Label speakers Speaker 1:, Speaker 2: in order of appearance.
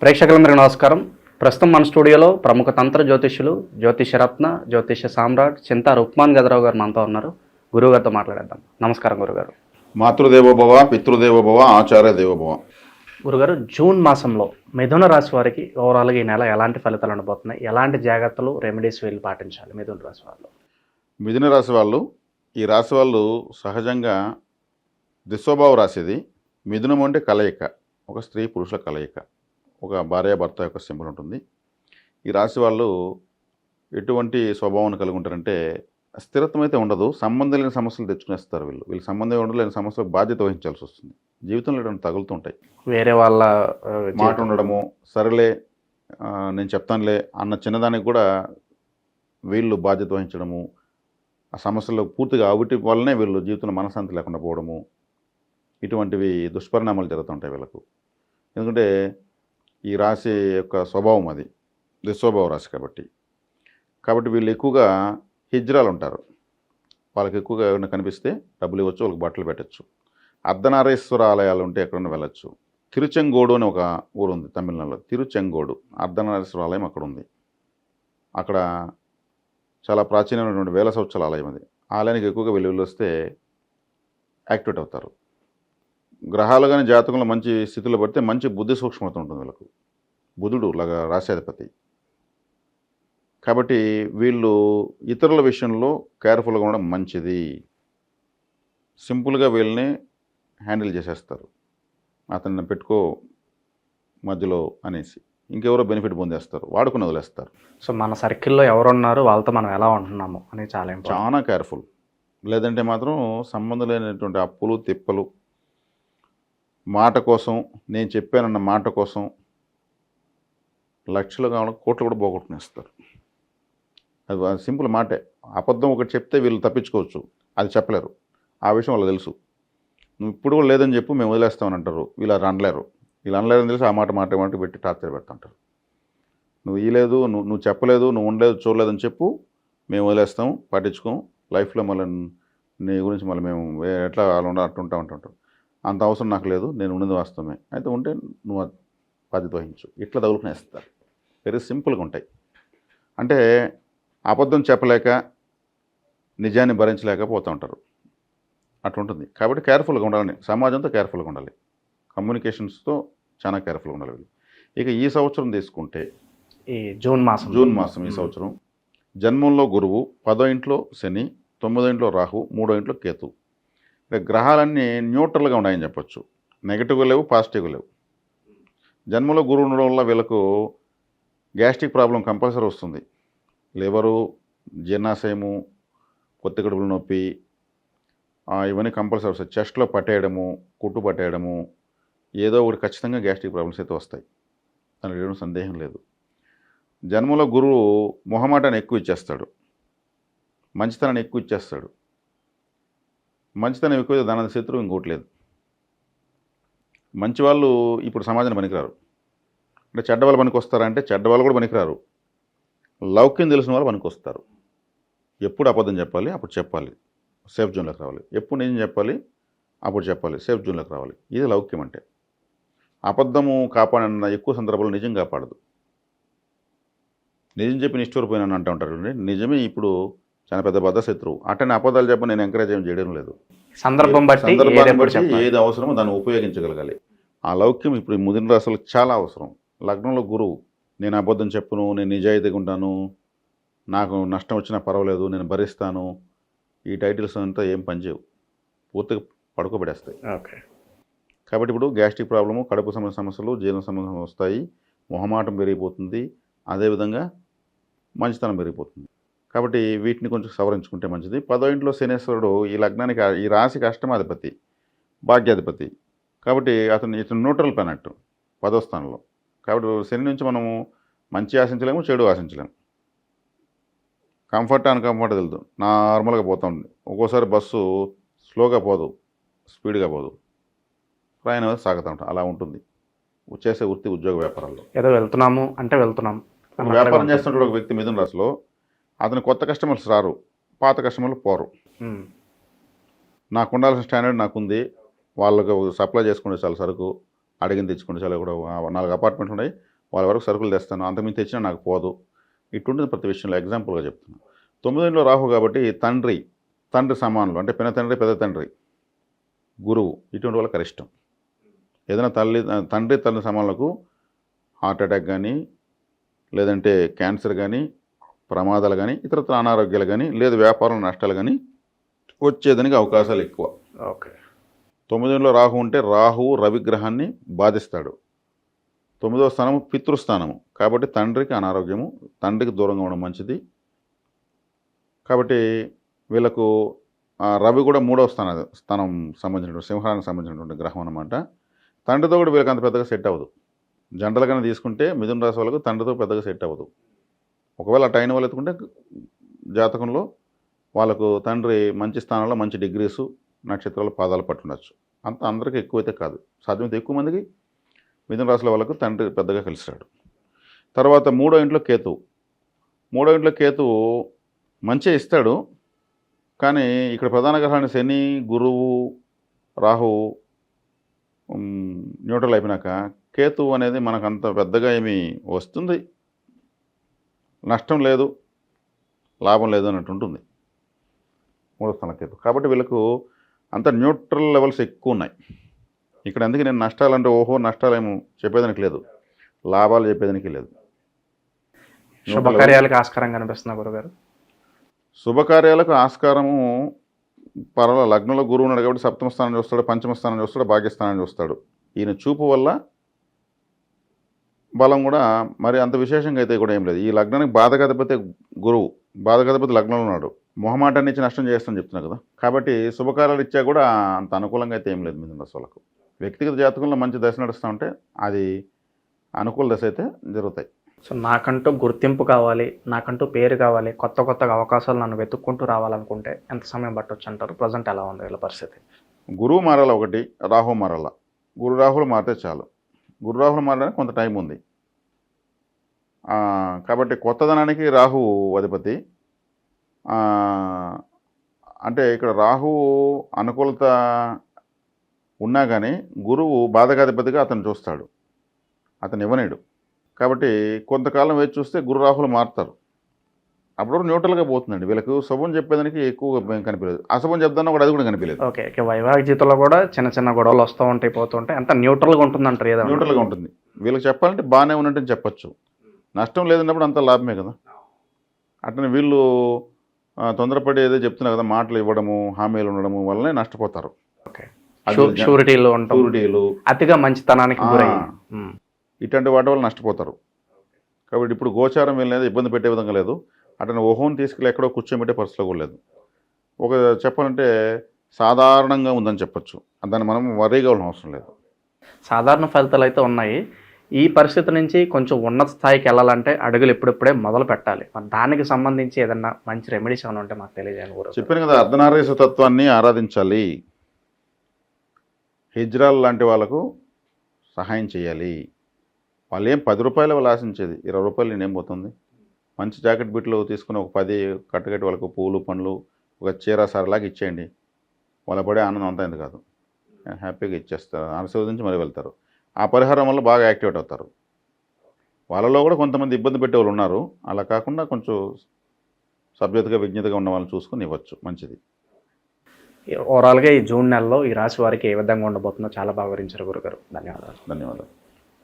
Speaker 1: ప్రేక్షకులందరికీ నమస్కారం. ప్రస్తుతం మన స్టూడియోలో ప్రముఖ తంత్ర జ్యోతిష్యులు, జ్యోతిషరత్న, జ్యోతిష సామ్రాట్ చింతా రుక్మాన్ గదరావు గారు మనతో ఉన్నారు. గురువుగారితో మాట్లాడేద్దాం. నమస్కారం గురుగారు.
Speaker 2: మాతృదేవోభవ, పితృదేవోభవ, ఆచార్య దేవోభవ.
Speaker 1: గురుగారు, జూన్ మాసంలో మిథున రాశి వారికి ఓవరాల్గా ఈ నెల ఎలాంటి ఫలితాలు ఉండబోతున్నాయి, ఎలాంటి జాగ్రత్తలు రెమెడీస్ వీళ్ళు పాటించాలి మిథున రాశి వాళ్ళు?
Speaker 2: మిథున రాశి వాళ్ళు, ఈ రాశి వాళ్ళు సహజంగా దిశోభావ రాశిది. మిథునం అంటే కలయిక, ఒక స్త్రీ పురుషుల కలయిక, ఒక భార్యాభర్త యొక్క సింబల్ ఉంటుంది. ఈ రాశి వాళ్ళు ఎటువంటి స్వభావాన్ని కలిగి ఉంటారంటే, స్థిరత్వం అయితే ఉండదు, సంబంధం లేని సమస్యలు తెచ్చుకునేస్తారు. వీళ్ళు సంబంధం ఉండలేని సమస్యలకు బాధ్యత వహించాల్సి వస్తుంది. జీవితంలో ఇటువంటి తగులుతుంటాయి.
Speaker 1: వేరే వాళ్ళ
Speaker 2: మాట ఉండడము, సరేలే నేను చెప్తానులే అన్న చిన్నదానికి కూడా వీళ్ళు బాధ్యత వహించడము, ఆ సమస్యలు పూర్తిగా అవిటి వల్లనే వీళ్ళు జీవితంలో మనశ్శాంతి లేకుండా పోవడము, ఇటువంటివి దుష్పరిణామాలు జరుగుతుంటాయి వీళ్ళకు. ఎందుకంటే ఈ రాశి యొక్క స్వభావం అది దుస్వభావ రాశి కాబట్టి వీళ్ళు ఎక్కువగా హిజ్రాలు ఉంటారు. వాళ్ళకి ఎక్కువగా ఎవరైనా కనిపిస్తే డబ్బులు ఇవ్వచ్చు, వాళ్ళకి బట్టలు పెట్టచ్చు. అర్ధనారీశ్వర ఆలయాలు ఉంటే ఎక్కడైనా వెళ్ళచ్చు. తిరుచెంగోడు అని ఒక ఊరు ఉంది తమిళనాడులో, తిరుచెంగోడు అర్ధనారీశ్వర ఆలయం అక్కడ ఉంది. అక్కడ చాలా ప్రాచీనమైనటువంటి వేల సంవత్సరాల ఆలయం అది. ఆలయానికి ఎక్కువగా వెళ్ళి వస్తే యాక్టివేట్ అవుతారు. గ్రహాలు కానీ జాతకంలో మంచి స్థితిలో పడితే మంచి బుద్ధి సూక్ష్మత ఉంటుంది వీళ్ళకు. బుధుడు లాగా రాశ్యాధిపతి కాబట్టి వీళ్ళు ఇతరుల విషయంలో కేర్ఫుల్గా ఉండడం మంచిది. సింపుల్గా వీళ్ళని హ్యాండిల్ చేసేస్తారు. అతన్ని పెట్టుకో మధ్యలో అనేసి ఇంకెవరో బెనిఫిట్ పొందేస్తారు, వాడుకుని వదిలేస్తారు.
Speaker 1: సో మన సర్కిల్లో ఎవరున్నారు, వాళ్ళతో మనం ఎలా ఉంటున్నాము అని చాలా
Speaker 2: కేర్ఫుల్. లేదంటే మాత్రం సంబంధం లేనటువంటి అప్పులు తిప్పలు, మాట కోసం, నేను చెప్పానన్న మాట కోసం లక్షలు కావాలి, కోట్లు కూడా పోగొట్టుకునేస్తారు. అది సింపుల్ మాటే. అబద్ధం ఒకటి చెప్తే వీళ్ళు తప్పించుకోవచ్చు, అది చెప్పలేరు. ఆ విషయం వాళ్ళకి తెలుసు. నువ్వు ఇప్పుడు కూడా లేదని చెప్పు, మేము వదిలేస్తామని అంటారు. వీళ్ళు అనలేరు. వీళ్ళు అనలేరని తెలిసి ఆ మాట పెట్టి టార్చర్ పెడుతుంటారు. నువ్వు ఇలేదు, నువ్వు చెప్పలేదు, నువ్వు ఉండలేదు, చూడలేదని చెప్పు, మేము వదిలేస్తాం, పట్టించుకోం, లైఫ్లో మళ్ళీ నీ గురించి మళ్ళీ మేము ఎట్లా అట్టుంటా ఉంటుంటాం. అంత అవసరం నాకు లేదు, నేను ఉన్నది వాస్తవమే, అయితే ఉంటే నువ్వు బాధ్యత వహించు, ఇట్లా తగులుకునేస్తారు. వెరీ సింపుల్గా ఉంటాయి. అంటే అబద్ధం చెప్పలేక నిజాన్ని భరించలేక పోతూ ఉంటారు. అట్లుంటుంది. కాబట్టి కేర్ఫుల్గా ఉండాలని, సమాజంతో కేర్ఫుల్గా ఉండాలి, కమ్యూనికేషన్స్తో చాలా కేర్ఫుల్గా ఉండాలి వీళ్ళు. ఇక ఈ సంవత్సరం తీసుకుంటే
Speaker 1: ఈ జూన్ మాసం
Speaker 2: ఈ సంవత్సరం జన్మంలో గురువు, 10వ ఇంట్లో శని, 9వ ఇంట్లో రాహు, 3వ ఇంట్లో కేతు. గ్రహాలన్నీ న్యూట్రల్గా ఉన్నాయని చెప్పొచ్చు. నెగిటివ్గా లేవు, పాజిటివ్గా లేవు. జన్మలో గురువు ఉండడం వల్ల వీళ్ళకు గ్యాస్ట్రిక్ ప్రాబ్లం కంపల్సరీ వస్తుంది. లివరు, జీర్ణాశయము, కొత్త కడుపుల నొప్పి, ఇవన్నీ కంపల్సరీ వస్తాయి. చెస్ట్లో పట్టేయడము, కుట్టు పట్టేయడము, ఏదో ఒకటి ఖచ్చితంగా గ్యాస్ట్రిక్ ప్రాబ్లమ్స్ అయితే వస్తాయి, దానికి ఏం సందేహం లేదు. జన్మలో గురువు మొహమాటాన్ని ఎక్కువ ఇచ్చేస్తాడు, మంచితనాన్ని ఎక్కువ ఇచ్చేస్తాడు. మంచితనం ఎక్కువ, దాని శత్రువు ఇంకోటి లేదు. మంచి వాళ్ళు ఇప్పుడు సమాజానికి పనికిరారు. అంటే చెడ్డవాళ్ళు పనికి వస్తారంటే చెడ్డవాళ్ళు కూడా పనికిరారు. లౌక్యం తెలిసిన వాళ్ళు పనికి వస్తారు. ఎప్పుడు అబద్ధం చెప్పాలి అప్పుడు చెప్పాలి, సేఫ్ జోన్లోకి రావాలి. ఎప్పుడు నిజం చెప్పాలి అప్పుడు చెప్పాలి, సేఫ్ జోన్లోకి రావాలి. ఇది లౌక్యం అంటే. అబద్ధము కాపాడన్న ఎక్కువ సందర్భాల్లో నిజం కాపాడదు. నిజం చెప్పి నిష్ఠూరిపోయినాను అంటూ ఉంటారు. నిజమే ఇప్పుడు చాలా పెద్ద బద్ద శత్రువు. అట్టని అబద్ధాలు చెప్పని నేను ఎంకరేజ్ చేయడం లేదు.
Speaker 1: సందర్భాన్ని బట్టి
Speaker 2: ఏది అవసరమో దాన్ని ఉపయోగించగలగాలి. ఆ లౌక్యం ఇప్పుడు ఈ మిథున రాశులకు చాలా అవసరం. లగ్నంలో గురువు, నేను అబద్ధం చెప్పును, నేను నిజాయితీగా ఉంటాను, నాకు నష్టం వచ్చినా పర్వాలేదు, నేను భరిస్తాను, ఈ టైటిల్స్ అంతా ఏం పనిచేయవు, పూర్తిగా పడుకోబెడేస్తాయి.
Speaker 1: ఓకే.
Speaker 2: కాబట్టి ఇప్పుడు గ్యాస్ట్రిక్ ప్రాబ్లము, కడుపు సమస్యలు, జీర్ణ సమస్యలు వస్తాయి, మొహమాటం పెరిగిపోతుంది, అదేవిధంగా మంచితనం పెరిగిపోతుంది. కాబట్టి వీటిని కొంచెం సవరించుకుంటే మంచిది. 10వ ఇంట్లో శనేశ్వరుడు ఈ లగ్నానికి, ఈ రాశికి అష్టమాధిపతి, భాగ్యాధిపతి. కాబట్టి ఇతను న్యూట్రల్ ప్లానెట్ 10వ స్థానంలో. కాబట్టి శని నుంచి మనము మంచి ఆశించలేము, చెడు ఆశించలేము. కంఫర్ట్ అన్కంఫర్ట్ తెలుదు, నార్మల్గా పోతుంది. ఒక్కోసారి బస్సు స్లోగా పోదు, స్పీడ్గా పోదు, ప్రయాణం సాగుతూ ఉంటాం. అలా ఉంటుంది చేసే వృత్తి, ఉద్యోగ వ్యాపారాల్లో.
Speaker 1: ఏదో వెళ్తున్నాము అంటే వెళ్తున్నాం.
Speaker 2: వ్యాపారం చేస్తుంటాడు ఒక వ్యక్తి మిథున రాశిలో, అతను కొత్త కస్టమర్స్ రారు, పాత కస్టమర్లు పోరు. నాకు ఉండాల్సిన స్టాండర్డ్ నాకుంది, వాళ్ళకు సప్లై చేసుకుంటే చాలా సరుకు, అడిగిన తెచ్చుకుంటే చాలా కూడా 4 అపార్ట్మెంట్లు ఉన్నాయి, వాళ్ళ వరకు సరుకులు తెస్తాను, అంతకుమించి తెచ్చినా నాకు పోదు. ఇటుంటుంది ప్రతి విషయంలో. ఎగ్జాంపుల్గా చెప్తున్నాను. 9 రాహు కాబట్టి తండ్రి సమానులు అంటే పిన తండ్రి పెద్ద తండ్రి గురువు ఇటువంటి వాళ్ళకి అరిష్టం. ఏదైనా తండ్రి సమానులకు హార్ట్ అటాక్ కానీ, లేదంటే క్యాన్సర్ కానీ, ప్రమాదాలు కానీ, ఇతరత్ర అనారోగ్యాలు కానీ, లేదు వ్యాపారం నష్టాలు కానీ వచ్చేదానికి అవకాశాలు ఎక్కువ.
Speaker 1: ఓకే.
Speaker 2: 9 రాహు ఉంటే రాహువు రవిగ్రహాన్ని బాధిస్తాడు. 9వ స్థానము పితృస్థానము కాబట్టి తండ్రికి అనారోగ్యము, తండ్రికి దూరంగా ఉండడం మంచిది. కాబట్టి వీళ్ళకు రవి కూడా 3వ స్థానం సంబంధించినటువంటి సింహానికి సంబంధించినటువంటి గ్రహం అన్నమాట. తండ్రితో కూడా వీళ్ళకి అంత పెద్దగా సెట్ అవ్వదు. జనరల్గానే తీసుకుంటే మిథున రాశి వాళ్ళకు తండ్రితో పెద్దగా సెట్ అవ్వదు. ఒకవేళ అటు అయిన వాళ్ళు ఎత్తుకుంటే జాతకంలో వాళ్ళకు తండ్రి మంచి స్థానంలో మంచి డిగ్రీసు నక్షత్రాల పాదాలు పట్టుండొచ్చు. అందరికీ ఎక్కువైతే కాదు, సాధ్యమైతే ఎక్కువ మందికి మిథున రాశుల వాళ్ళకు తండ్రి పెద్దగా కలిసిరాడు. తర్వాత 3వ ఇంట్లో కేతువు మంచిగా ఇస్తాడు. కానీ ఇక్కడ ప్రధాన గ్రహాన్ని శని, గురువు, రాహు న్యూట్రల్ అయిపోయినాక కేతువు అనేది మనకు అంత పెద్దగా ఏమి వస్తుంది, నష్టం లేదు, లాభం లేదు అన్నట్టు ఉంటుంది 3వ స్థానం కేతు. కాబట్టి వీళ్ళకు అంత న్యూట్రల్ లెవెల్స్ ఎక్కువ ఉన్నాయి. ఇక్కడ అందుకే నేను నష్టాలంటే నష్టాలేమో చెప్పేదానికి లేదు, లాభాలు చెప్పేదానికి లేదు.
Speaker 1: శుభకార్యాలకు ఆస్కారం కనిపిస్తున్నా గురుగారు?
Speaker 2: శుభకార్యాలకు ఆస్కారము లగ్నంలో గురువు ఉన్నాడు కాబట్టి 7వ స్థానం చూస్తాడు, 5వ స్థానం చూస్తాడు, భాగ్యస్థానం చూస్తాడు. ఈయన చూపు వల్ల బలం కూడా మరి అంత విశేషంగా అయితే కూడా ఏం లేదు. ఈ లగ్నానికి బాధకాధిపతి గురువు, బాధకాధిపతి లగ్నంలో ఉన్నాడు. మొహమాటాన్ని ఇచ్చి నష్టం చేస్తానని చెప్తున్నా కదా. కాబట్టి శుభకార్యాలు ఇచ్చా కూడా అంత అనుకూలంగా అయితే ఏం లేదు మిథున రాశి వాళ్ళకు. వ్యక్తిగత జాతకంలో మంచి దశ నడుస్తూ ఉంటే అది అనుకూల దశ అయితే జరుగుతాయి.
Speaker 1: సో నాకంటూ గుర్తింపు కావాలి, నాకంటూ పేరు కావాలి, కొత్తగా అవకాశాలు నన్ను వెతుక్కుంటూ రావాలనుకుంటే ఎంత సమయం పట్టొచ్చు అంటారు? ప్రజెంట్ ఎలా ఉంది వీళ్ళ పరిస్థితి?
Speaker 2: గురువు మారాల, ఒకటి రాహు మారాల. గురు రాహులు మారితే చాలు. గురు రాహులు మారడానికి కొంత టైం ఉంది. కాబట్టి కొత్తదనానికి రాహు అధిపతి. అంటే ఇక్కడ రాహు అనుకూలత ఉన్నా కానీ గురువు బాధకాధిపతిగా అతను చూస్తాడు, అతను ఇవ్వనేడు. కాబట్టి కొంతకాలం వేచి చూస్తే గురు రాహులు మారుతారు. అప్పుడు న్యూట్రల్గా పోతుందండి. వీళ్ళకు శుభం చెప్పేదానికి ఎక్కువగా కనిపించలేదు, అశుభం చెప్తాను కూడా అది కూడా కనిపించలేదు.
Speaker 1: ఓకే. వైవాహిక జీవితంలో కూడా చిన్న గొడవలు వస్తూ ఉంటాయి, పోతుంటాయి. అంత న్యూట్రల్గా ఉంటుందంటారు? ఏదో
Speaker 2: న్యూట్రల్గా ఉంటుంది. వీళ్ళకి చెప్పాలంటే బాగానే ఉన్నట్టు చెప్పచ్చు. నష్టం లేదన్నప్పుడు అంత లాభమే కదా. అట్లనే వీళ్ళు తొందరపడి ఏదో చెప్తున్నా కదా, మాటలు ఇవ్వడము, హామీలు ఉండడము వల్లనే నష్టపోతారు.
Speaker 1: ఓకే. షూరిటీలు, అతిగా మంచితనానికి
Speaker 2: ఇటువంటి వాటి వల్ల నష్టపోతారు. కాబట్టి ఇప్పుడు గోచారం వీళ్ళనేది ఇబ్బంది పెట్టే విధంగా లేదు. అతను ఓహోని తీసుకెళ్ళి ఎక్కడో కూర్చోబెట్టే పరిస్థితిలో కూడా లేదు. ఒక చెప్పాలంటే సాధారణంగా ఉందని చెప్పచ్చు. దాన్ని మనం వరీగా ఉన్న అవసరం లేదు.
Speaker 1: సాధారణ ఫలితాలు అయితే ఉన్నాయి. ఈ పరిస్థితి నుంచి కొంచెం ఉన్నత స్థాయికి వెళ్ళాలంటే అడుగులు ఇప్పుడిప్పుడే మొదలు పెట్టాలి. మరి దానికి సంబంధించి ఏదన్నా మంచి రెమెడీస్ ఏమైనా ఉంటే మాకు తెలియజేయండి కూడా.
Speaker 2: చెప్పాను కదా, అర్ధనారీశ్వర తత్వాన్ని ఆరాధించాలి. హిజ్రాల్ లాంటి వాళ్ళకు సహాయం చేయాలి. వాళ్ళు ఏం 10 రూపాయలు వాళ్ళు ఆశించేది, 20 రూపాయలు నేనేం పోతుంది. మంచి జాకెట్ బిట్లు తీసుకుని ఒక 10 కట్టగట్టి వాళ్ళకు పూలు పండ్లు ఒక చీర సారలాగా ఇచ్చేయండి. వాళ్ళ పడే ఆనందం అంతా ఎందుకు కాదు, హ్యాపీగా ఇచ్చేస్తారు, ఆశీర్వదించి మరీ వెళ్తారు. ఆ పరిహారం వల్ల బాగా యాక్టివేట్ అవుతారు. వాళ్ళలో కూడా కొంతమంది ఇబ్బంది పెట్టే వాళ్ళు ఉన్నారు. అలా కాకుండా కొంచెం సభ్యతగా విజ్ఞతగా ఉన్న వాళ్ళని చూసుకుని ఇవ్వచ్చు, మంచిది.
Speaker 1: ఓవరాల్గా ఈ జూన్ నెలలో ఈ రాశి వారికి ఏ విధంగా ఉండబోతుందో చాలా బాగా వివరించారు గురుగారు. ధన్యవాదాలు.